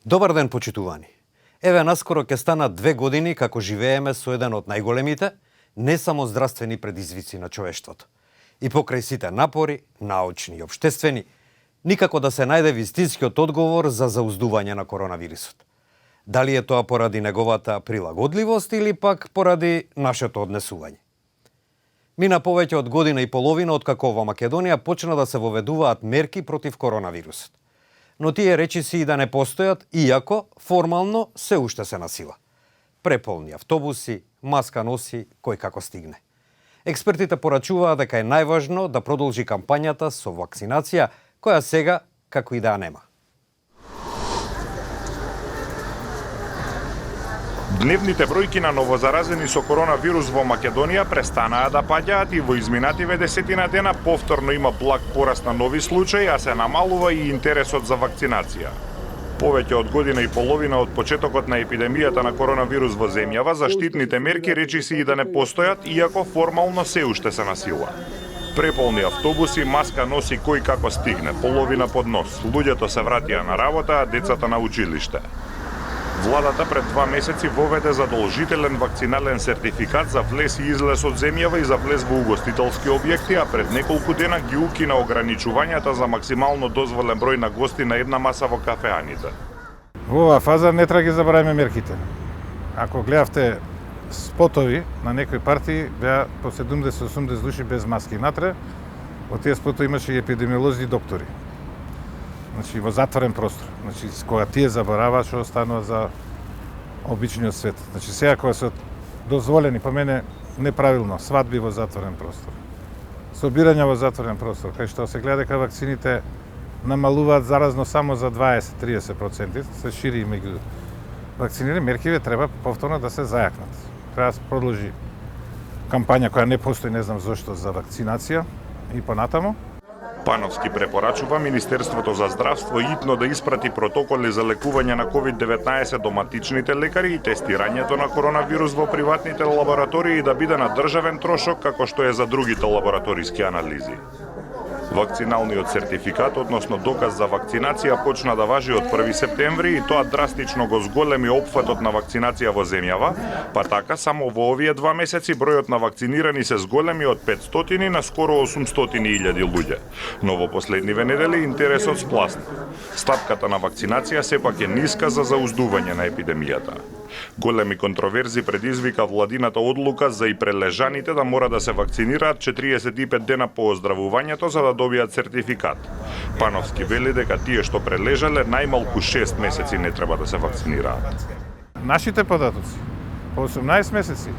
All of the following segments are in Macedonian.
Добар ден, почитувани. Еве, наскоро ќе станат 2 години како живееме со еден од најголемите, не само здравствени предизвици на човештвото. И покрај сите напори, научни и општествени, никако да се најде вистинскиот одговор за зауздување на коронавирусот. Дали е тоа поради неговата прилагодливост или пак поради нашето однесување? Мина повеќе од година и половина откако во Македонија почна да се воведуваат мерки против коронавирусот. Но тие речиси и да не постојат, иако формално се уште се на сила. Преполни автобуси, маска носи кој како стигне. Експертите порачуваат дека е најважно да продолжи кампањата со вакцинација, која сега како и да ја нема. Дневните бројки на новозаразени со коронавирус во Македонија престанаа да паѓаат и во изминативе десетина дена повторно има благ пораст на нови случаи, а се намалува и интересот за вакцинација. Повеќе од година и половина од почетокот на епидемијата на коронавирус во земјава, заштитните мерки речиси и да не постојат, иако формално се уште се на сила. Преполни автобуси, маска носи кој како стигне, половина под нос. Луѓето се вратија на работа, а децата на училиште. Владата пред 2 месеци воведе задолжителен вакцинален сертификат за влез и излез од земјава и за влез во угостителски објекти, а пред неколку дена ги укина ограничувањата за максимално дозволен број на гости на една маса во кафеаните. Во оваа фаза не треба ги забравиме мерките. Ако гледавте спотови на некои партии, беа по 70-80 души без маски. Натре, од тие спотови имаше и епидемиолози и доктори. Значи, во затворен простор. Значи, кога тие забораваа што останува за обичниот свет. Значи, сега кога се дозволени, по мене, неправилно, свадби во затворен простор. Собирања во затворен простор, кај што се гледа дека вакцините намалуваат заразно само за 20-30%, се шири и меѓу вакцинирани, меркиве треба повторно да се зајакнат. Треба да се продолжи кампања која не постои, не знам зошто, за вакцинација и понатаму. Пановски препорачува Министерството за здравство итно да испрати протоколи за лекување на COVID-19 до матичните лекари и тестирањето на коронавирус во приватните лаборатории да биде на државен трошок како што е за другите лабораториски анализи. Вакциналниот сертификат, односно доказ за вакцинација, почна да важи од 1 септември и тоа драстично го зголеми опфатот на вакцинација во земјава, па така само во овие 2 месеци бројот на вакцинирани се зголеми од 500 на скоро 800.000 луѓе. Но во последниве недели интересот спласна. Стапката на вакцинација сепак е ниска за зауздување на епидемијата. Големи контроверзи предизвика владината одлука за и прележаните да мора да се вакцинираат 45 дена по оздравувањето за да добијат сертификат. Пановски вели дека тие што прележале најмалку 6 месеци не треба да се вакцинираат. Нашите податоци по 18 месеци,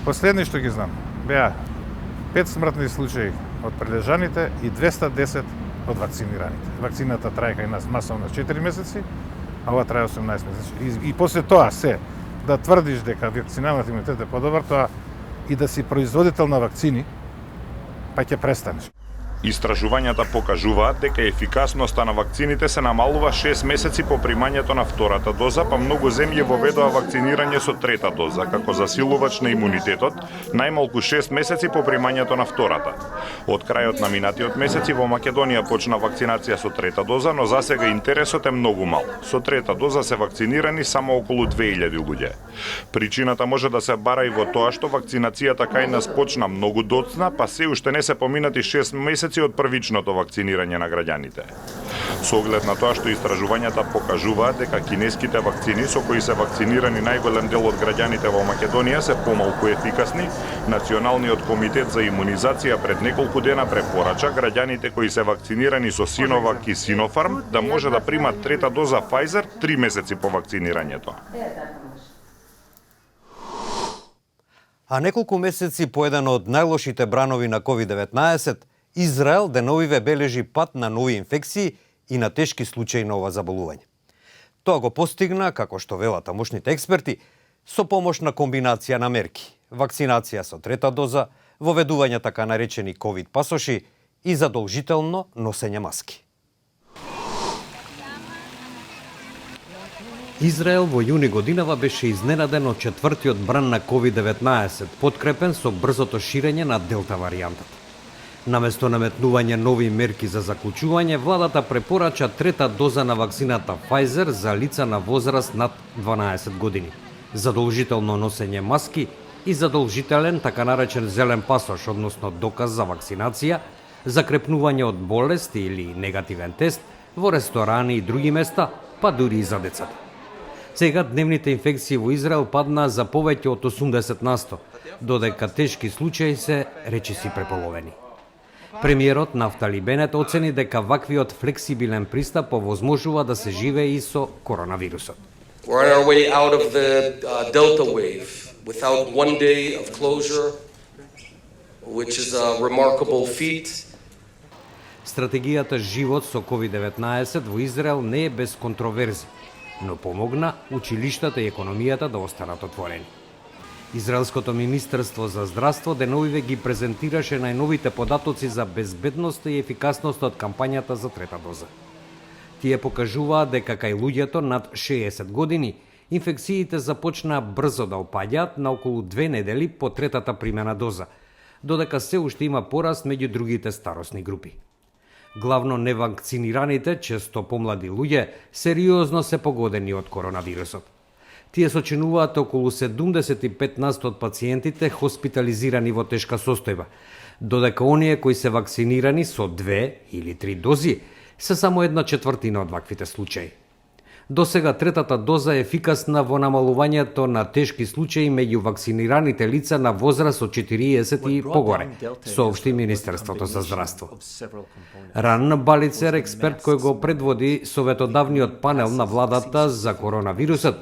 последни што ги знам, беа 5 смртни случаи од прележаните и 210 од вакцинираните. Вакцината трае кај нас масовно 4 месеци, а ова трае 18 месеци. И после тоа се да тврдиш дека вакциналниот имунитет е подобар, тоа и да си производител на вакцини, па ќе престанеш. Истражувањата покажуваат дека ефикасноста на вакцините се намалува 6 месеци по примањето на втората доза, па многу земји воведоа вакцинирање со трета доза, како засилувач на имунитетот, најмалку 6 месеци по примањето на втората. Од крајот на минатиот месеци во Македонија почна вакцинација со трета доза, но засега интересот е многу мал. Со трета доза се вакцинирани само околу 2000 луѓе. Причината може да се бара и во тоа што вакцинацијата кај нас почна многу доцна, па се уште не се поминати 6 месеци од првичното вакцинирање на граѓаните. Со оглед на тоа што истражувањата покажуваат дека кинеските вакцини со кои се вакцинирани најголем дел од граѓаните во Македонија се помалку ефикасни, Националниот комитет за имунизација пред неколку дена препорача граѓаните кои се вакцинирани со Синовак и Синофарм да може да примат трета доза Pfizer 3 месеци по вакцинирањето. А неколку месеци по еден од најлошите бранови на COVID-19, Израел деновиве бележи пат на нови инфекции и на тешки случаи на ова заболување. Тоа го постигна, како што велат тамошните експерти, со помош на комбинација на мерки, вакцинација со трета доза, воведување така наречени ковид пасоши и задолжително носење маски. Израел во јуни годинава беше изненаден од четвртиот бран на COVID-19, подкрепен со брзото ширење на Делта варијантата. Наместо наметнување нови мерки за заклучување, владата препорача трета доза на вакцината Pfizer за лица на возраст над 12 години, задолжително носење маски и задолжителен така наречен зелен пасош, односно доказ за вакцинација, закрепнување од болест или негативен тест во ресторани и други места, па дури и за децата. Сега дневните инфекции во Израел падна за повеќе од 80%, додека тешки случаи се речиси преполовени. Премиерот Нафтали Бенет оцени дека ваквиот флексибилен пристап овозможува да се живее и со коронавирусот. We're on our way out of the Delta wave without one day of closure, which is a remarkable feat. Стратегијата живот со COVID-19 во Израел не е без контроверзи, но помогна училиштата и економијата да останат отворени. Израелското министерство за здравство деновиве ги презентираше најновите податоци за безбедноста и ефикасноста од кампањата за трета доза. Тие покажуваат дека кај луѓето над 60 години инфекциите започнаа брзо да опаѓаат на околу 2 недели по третата примена доза, додека се уште има пораст меѓу другите старосни групи. Главно невакцинираните, често помлади луѓе, сериозно се погодени од коронавирусот. Тие сочинуваат околу 75% од пациентите хоспитализирани во тешка состојба, додека оние кои се вакцинирани со 2 или 3 дози се само 1/4 од ваквите случаи. До сега третата доза е ефикасна во намалувањето на тешки случаи меѓу вакцинираните лица на возраст од 40 и погоре, соопшти Министерството за здравство. Ран Балицер, експерт кој го предводи советодавниот панел на владата за коронавирусот,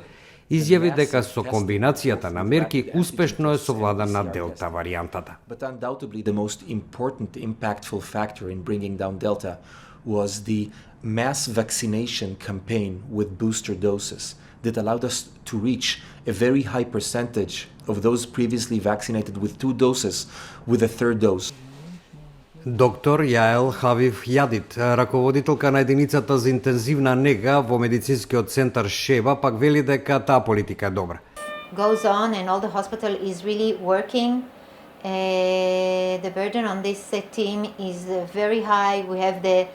изјави дека со комбинацијата на мерки успешно е совладана Делта варијантата. But undoubtedly the most important impactful factor in bringing down Delta was the mass vaccination campaign with booster doses that allowed us to reach a very high percentage of those previously vaccinated with 2 doses with a third dose. Доктор Јаел Хавив Јадит, раководителка на единицата за интензивна нега во медицинскиот центар Шеба, пак вели дека таа политика е добра. Goes on and all the hospital is really working. The burden on this team is very high. We have the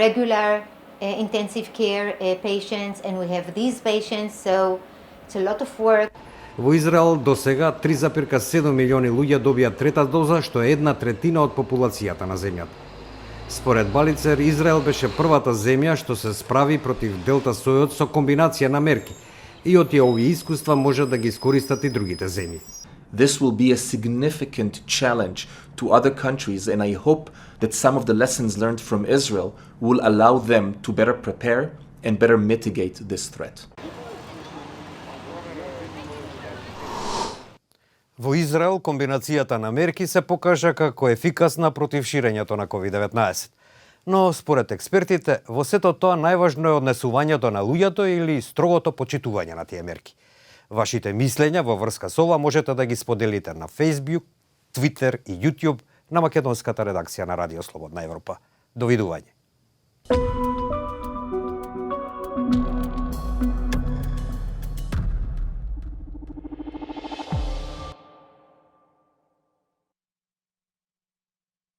regular intensive care patients and we have these patients, so it's a lot of work. Во Израел до сега 3,7 милиони луѓе добија трета доза, што е 1/3 од популацијата на земјата. Според Балицер, Израел беше првата земја што се справи против делта сојот со комбинација на мерки и од тие овие искуства може да ги искористат и другите земји. This will be a significant challenge to other countries, and I hope that some of the lessons learned from Israel will allow them to better prepare and better mitigate this threat. Во Израел комбинацијата на мерки се покажа како ефикасна против ширењето на COVID-19. Но според експертите, во сето тоа најважно е однесувањето на луѓето или строгото почитување на тие мерки. Вашите мислења во врска со ова можете да ги споделите на Facebook, Twitter и YouTube на македонската редакција на Радио Слободна Европа. Довидување.